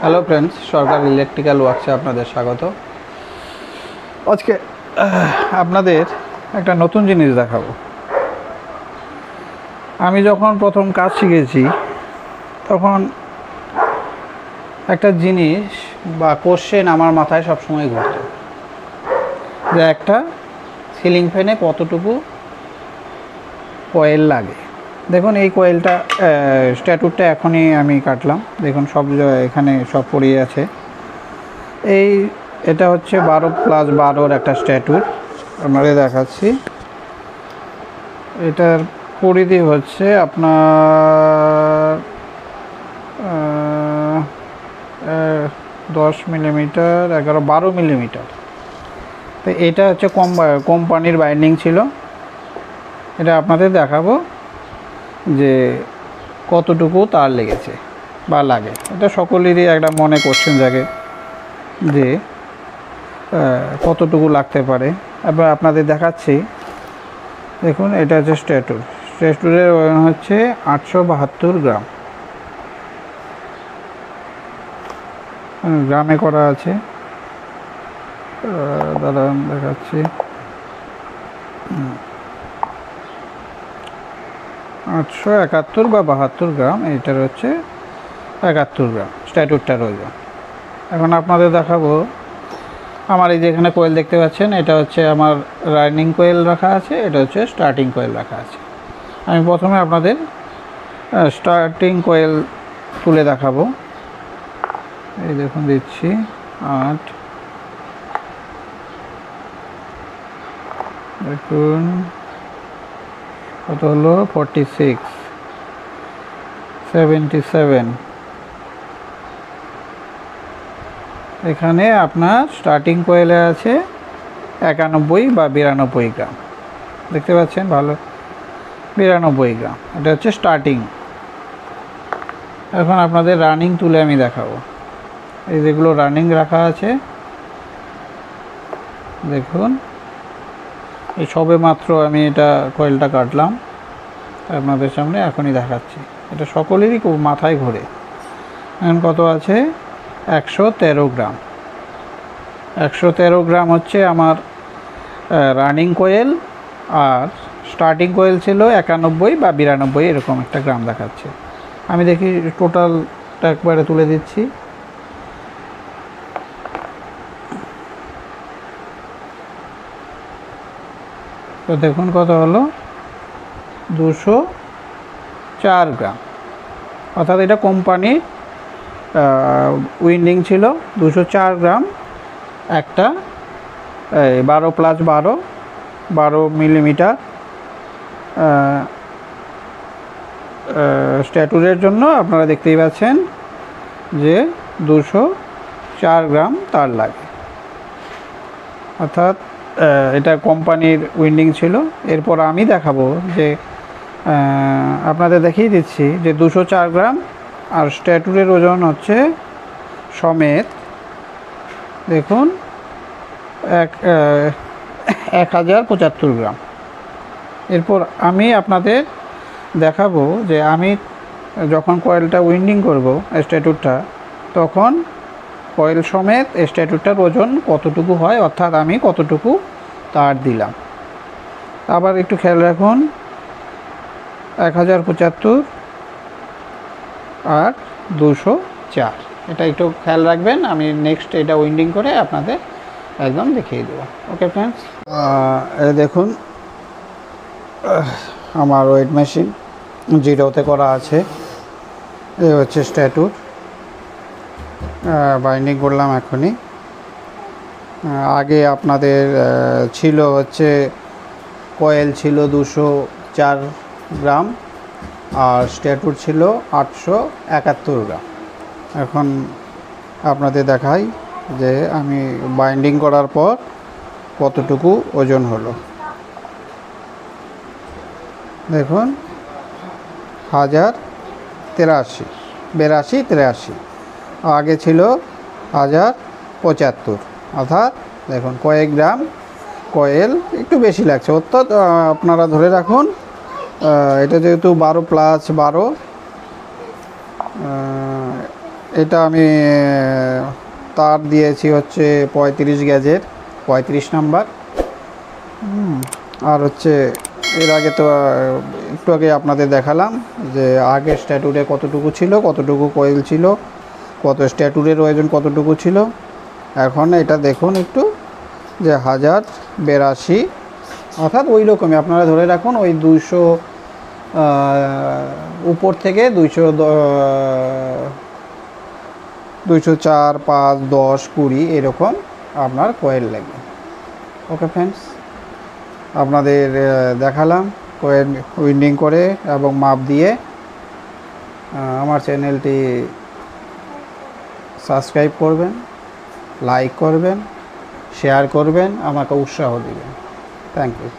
Hello friends, সরকার electrical ওয়ার্কসে আপনাদের স্বাগত। আজকে আপনাদের একটা নতুন জিনিস দেখাবো। আমি যখন প্রথম কাজ শিখেছি তখন একটা জিনিস বা কোশ্চেন আমার মাথায় সবসময় ঘুরত যে একটা সিলিং ফ্যানে কতটুকু কয়েল লাগে। দেখুন এই কয়েলটা স্ট্যাটুরটা এখনই আমি কাটলাম। দেখুন সব এখানে সব পড়ে আছে। এটা হচ্ছে 12+12 একটা স্ট্যাটুর, আপনাদের দেখাচ্ছি। এটার পরিধি হচ্ছে আপনার 10 মিলিমিটার, 12 মিলিমিটার। তো এটা হচ্ছে কোম্পানির বাইন্ডিং ছিল। এটা আপনাদের দেখাবো যে কতটুকু তার লেগেছে বা লাগে। এটা সকলেরই একটা মনে কোশ্চেন জাগে যে কতটুকু লাগতে পারে। এবার আপনাদের দেখাচ্ছি। দেখুন এটা হচ্ছে স্ট্যাটুরের ওজন হচ্ছে 872 গ্রাম। গ্রামে করা আছে, দাদা দেখাচ্ছি। 871 বা 72 গ্রাম। এইটার হচ্ছে 71 গ্রাম স্ট্যাটুরটার ওজন। এখন আপনাদের দেখাবো আমার এই যে এখানে কোয়েল দেখতে পাচ্ছেন, এটা হচ্ছে আমার রানিং কোয়েল রাখা আছে, এটা হচ্ছে স্টার্টিং কোয়েল রাখা আছে। আমি প্রথমে আপনাদের স্টার্টিং কোয়েল তুলে দেখাবো। এই দেখুন দিচ্ছি 8, দেখুন কত হলো 46, 77। এখানে আপনার স্টার্টিং কোয়েলে আছে 91 বা 92 গ্রাম, দেখতে পাচ্ছেন ভালো, 92 গ্রাম। এটা হচ্ছে স্টার্টিং। এখন আপনাদের রানিং তুলে আমি দেখাবো। এই যেগুলো রানিং রাখা আছে দেখুন, এই সবে মাত্র আমি এটা কয়েলটা কাটলাম আপনাদের সামনে, এখনই দেখাচ্ছি। এটা সকলেরই খুব মাথায় ঘোরে। এখন কত আছে? 113 গ্রাম। 113 গ্রাম হচ্ছে আমার রানিং কোয়েল, আর স্টার্টিং কোয়েল ছিল 91 বা 92 এরকম একটা গ্রাম দেখাচ্ছে। আমি দেখি টোটালটা একবারে তুলে দিচ্ছি। তো দেখুন কত হলো, 204 গ্রাম। অর্থাৎ এটা কোম্পানির উইন্ডিং ছিল। 204 গ্রাম একটা 12+12 মিলিমিটার স্ট্যাটুরের জন্য আপনারা দেখতেই পাচ্ছেন যে 204 গ্রাম তার লাগে। অর্থাৎ এটা কোম্পানির উইন্ডিং ছিল। এরপর আমি দেখাবো যে আপনাদের দেখিয়ে দিচ্ছি যে 204 গ্রাম আর স্ট্যাটুরের ওজন হচ্ছে সমেত দেখুন 1075 গ্রাম। এরপর আমি আপনাদের দেখাবো যে আমি যখন কয়েলটা উইন্ডিং করব স্ট্যাটুরটা, তখন কয়েল সমেত স্ট্যাটুরটার ওজন কতটুকু হয়, অর্থাৎ আমি কতটুকু তার দিলাম। আবার একটু খেয়াল রাখুন, 1075 আর 204, এটা একটু খেয়াল রাখবেন। আমি নেক্সট এটা উইন্ডিং করে আপনাদের একদম দেখিয়ে দেবো। ওকে ফ্রেন্ডস, দেখুন আমার ওয়েট মেশিন 0-তে করা আছে। এই হচ্ছে স্ট্যাটুর, বাইন্ডিং করলাম এখনই। আগে আপনাদের ছিল হচ্ছে কয়েল ছিল 204 গ্রাম আর স্ট্যাটুর ছিল 871 গ্রাম। এখন আপনাদের দেখাই যে আমি বাইন্ডিং করার পর কতটুকু ওজন হলো। দেখুন 1083, আগে ছিল 1075। অর্থাৎ দেখুন কয়েক গ্রাম কয়েল একটু বেশি লাগছে। অর্থাৎ আপনারা ধরে রাখুন এটা যেহেতু 12+12 এটা আমি তার দিয়েছি হচ্ছে 35 গেজের 35 নাম্বার। আর হচ্ছে এর আগে তো একটু আগে আপনাদের দেখালাম যে আগে স্ট্যাটুরে কতটুকু ছিল, কতটুকু কয়েল ছিল, কত স্ট্যাটুরের ওজন কতটুকু ছিল। এখন এটা দেখুন একটু যে 1082, অর্থাৎ ওই রকমই আপনারা ধরে রাখুন ওই 200 উপর থেকে 204, 5, 10, 20 এরকম আপনার কয়েল লাগবে। ওকে ফ্রেন্ডস, আপনাদের দেখালাম কয়েল উইন্ডিং করে এবং মাপ দিয়ে। আমার চ্যানেলটি সাবস্ক্রাইব করবেন, লাইক করবেন, শেয়ার করবেন, আমাকে উৎসাহ দিবেন। Thank you.